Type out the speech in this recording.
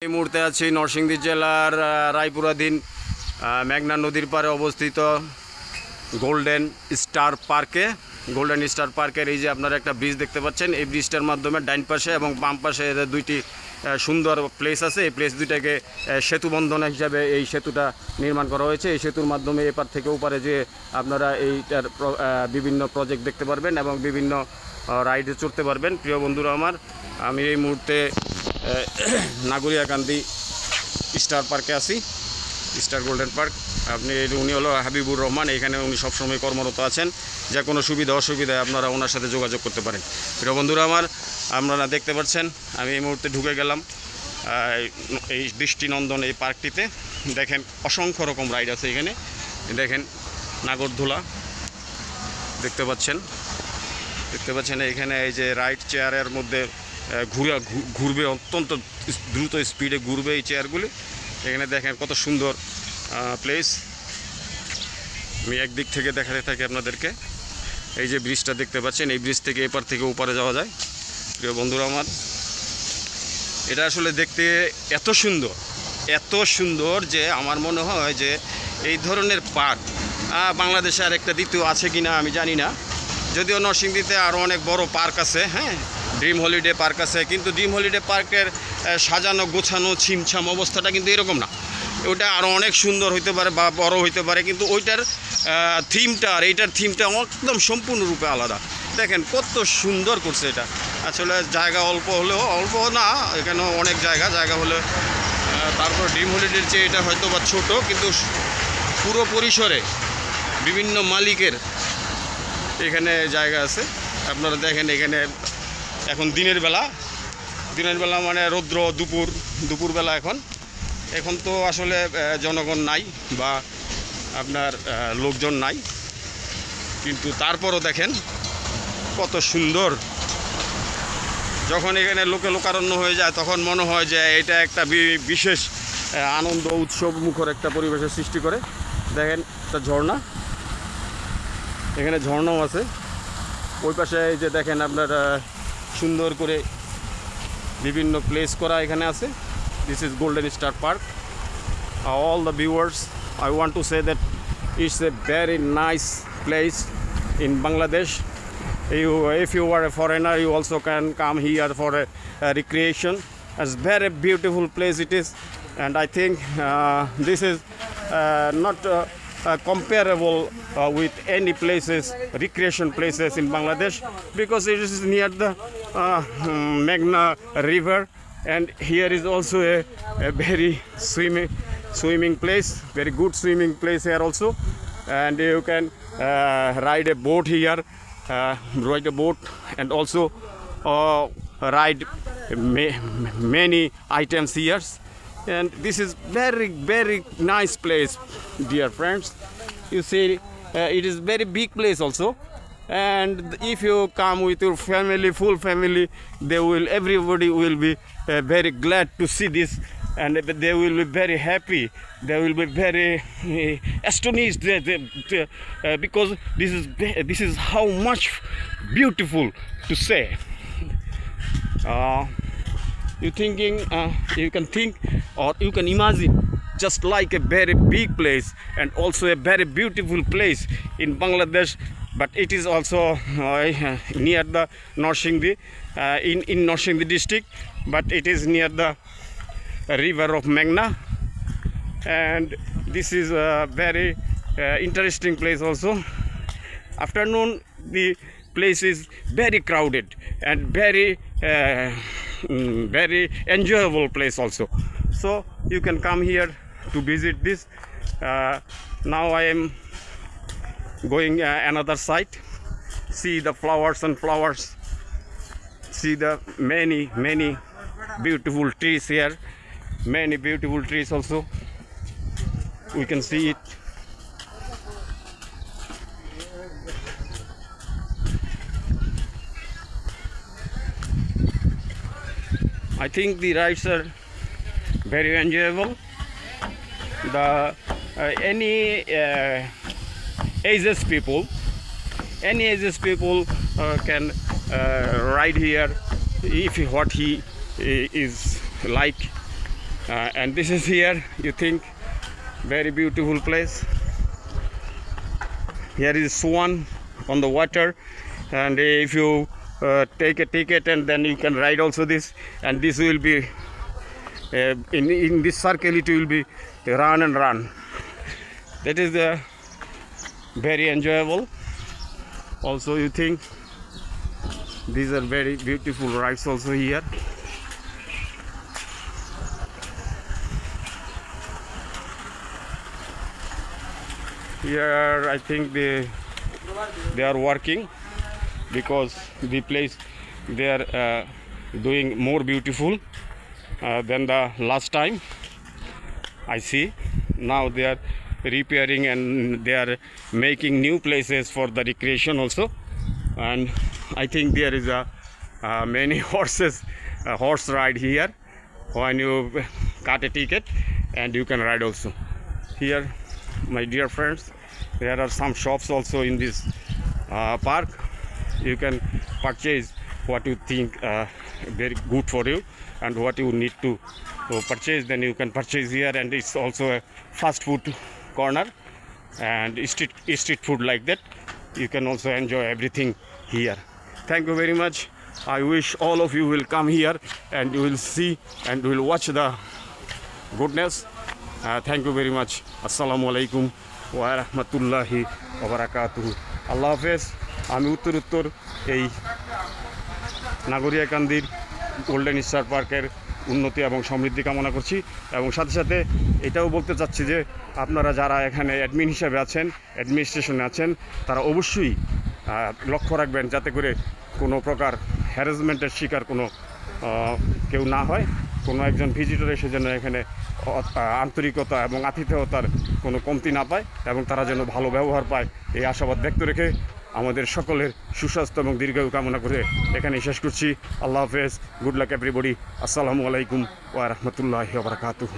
এই মুহূর্তে আছি নরসিংদী জেলার রায়পুরাধীন মেঘনা নদীর পাড়ে অবস্থিত গোল্ডেন স্টার পার্কের এই যে আপনারা একটা ব্রিজ দেখতে পাচ্ছেন। এই ব্রিজটার মাধ্যমে ডাইন পাশে এবং বাম পাশে দুইটি সুন্দর প্লেস আছে। এই প্লেস দুইটাকে সেতু বন্ধন হিসাবে এই সেতুটা নির্মাণ করা হয়েছে। এই সেতুর মাধ্যমে এপার থেকে ওপারে যে আপনারা এইটার বিভিন্ন প্রজেক্ট দেখতে পারবেন এবং বিভিন্ন রাইডে চড়তে পারবেন। প্রিয় বন্ধুরা আমার, আমি এই মুহূর্তে নাগরিয়াকান্দি স্টার পার্কে আছি, স্টার গোল্ডেন পার্ক। উনি হলো হাবিবুর রহমান, এখানে উনি সবসময় কর্মরত আছেন। যে কোনো সুবিধা অসুবিধায় আপনারা ওনার সাথে যোগাযোগ করতে পারেন। প্রিয় বন্ধুরা আমার, আপনারা দেখতে পাচ্ছেন আমি এই মুহূর্তে ঢুকে গেলাম এই দৃষ্টিনন্দন এই পার্কটিতে। দেখেন অসংখ্য রকম রাইড আছে এখানে। দেখেন নাগরদোলা দেখতে পাচ্ছেন এখানে। এই যে রাইড চেয়ারের মধ্যে ঘুরবে, অত্যন্ত দ্রুত স্পিডে ঘুরবে এই চেয়ারগুলি। এখানে দেখেন কত সুন্দর প্লেস। আমি একদিক থেকে দেখাতে থাকি আপনাদেরকে। এই যে ব্রিজটা দেখতে পাচ্ছেন, এই ব্রিজ থেকে এপার থেকে ওপারে যাওয়া যায়। প্রিয় বন্ধুরা আমার, এটা আসলে দেখতে এত সুন্দর যে আমার মনে হয় যে এই ধরনের পার্ক বাংলাদেশে আর একটা দ্বিতীয় আছে কিনা আমি জানি না। যদিও নরসিংদীতে আরও অনেক বড় পার্ক আছে, হ্যাঁ, ড্রিম হলিডে পার্ক আছে, কিন্তু ড্রিম হলিডে পার্কের সাজানো গোছানো ছিমছাম অবস্থাটা কিন্তু এরকম না। ওটা আরও অনেক সুন্দর হইতে পারে বা বড় হইতে পারে, কিন্তু ওইটার থিমটা আর এইটার থিমটা একদম সম্পূর্ণরূপে আলাদা। দেখেন কত সুন্দর করছে এটা। আসলে জায়গা অল্প না, এখানে অনেক জায়গা হলে তারপর ড্রিম হলিডের চেয়ে এটা হয়তো বা ছোটো, কিন্তু পুরো পরিসরে বিভিন্ন মালিকের এখানে জায়গা আছে। আপনারা দেখেন এখানে এখন দিনের বেলা মানে রৌদ্র দুপুরবেলা এখন তো আসলে জনগণ নাই বা আপনার লোকজন নাই, কিন্তু তারপরও দেখেন কত সুন্দর। যখন এখানে লোকারণ্য হয়ে যায় তখন মনে হয় যে এটা একটা বিশেষ আনন্দ উৎসব মুখর একটা পরিবেশের সৃষ্টি করে। দেখেন একটা ঝর্ণা, এখানে ঝর্ণাও আছে। ওই পাশে এই যে দেখেন আপনার সুন্দর করে বিভিন্ন প্লেস করা এখানে আছে। This is Golden Star Park. All the viewers, I want to say that it's a very nice place in Bangladesh. If you are a foreigner, you also can come here for a recreation. It's very beautiful place it is, and I think this is not comparable with any places, recreation places in Bangladesh, because it is near the Meghna river, and here is also a very swimming place, very good swimming place here also. And you can ride a boat here, and also ride many items here. And this is very nice place, dear friends. You see, it is very big place also, and if you come with your family, full family, everybody will be very glad to see this, and they will be very happy. They will be very astonished because this is how much beautiful to say. You can think or you can imagine just like a very big place and also a very beautiful place in Bangladesh, but it is also near the Norsingdi, in Norsingdi district, but it is near the river of Meghna. And this is a very interesting place also. Afternoon the place is very crowded and very enjoyable place also, so you can come here to visit this. Now I am going another site, see the flowers, see the many beautiful trees here, many beautiful trees also we can see it. I think the rides are very enjoyable. Any ages people can ride here if what he is like. And this is here, you think, very beautiful place. Here is swan on the water, and if you take a ticket and then you can ride also this, and this will be in this circle it will be run and run. That is very enjoyable. Also, you think these are very beautiful rides also here. Here I think they are working because the place they are doing more beautiful than the last time. I see now they are repairing and they are making new places for the recreation also. And I think there is a many horse ride here when you cut a ticket, and you can ride also here. My dear friends, there are some shops also in this park. You can purchase what you think very good for you and what you need to purchase, then you can purchase here. And it's also a fast food corner and street food like that. You can also enjoy everything here. Thank you very much. I wish all of you will come here and you will see and will watch the goodness. Thank you very much. Assalamu alaikum wa rahmatullahi wa barakatuh. আল্লাহ হাফেজ। আমি উত্তর এই নাগরিয়াকান্দির golden star পার্কের উন্নতি এবং সমৃদ্ধি কামনা করছি, এবং সাথে সাথে এটাও বলতে চাচ্ছি যে আপনারা যারা এখানে অ্যাডমিন হিসাবে আছেন, অ্যাডমিনিস্ট্রেশনে আছেন, তারা অবশ্যই লক্ষ্য রাখবেন যাতে করে কোনো প্রকার হ্যারাসমেন্টের শিকার কোনো কেউ না হয়। কোনো একজন ভিজিটর এসে যেন এখানে আন্তরিকতা এবং আতিথেয়তার কোনো কমতি না পায় এবং তারা যেন ভালো ব্যবহার পায়, এই আশাবাদ ব্যক্ত রেখে আমাদের সকলের সুস্বাস্থ্য এবং দীর্ঘায়ু কামনা করে এখানে শেষ করছি। আল্লাহ হাফেজ। Good luck everybody. আসসালামু আলাইকুম ওয়া রাহমাতুল্লাহি ওয়া বারাকাতুহু।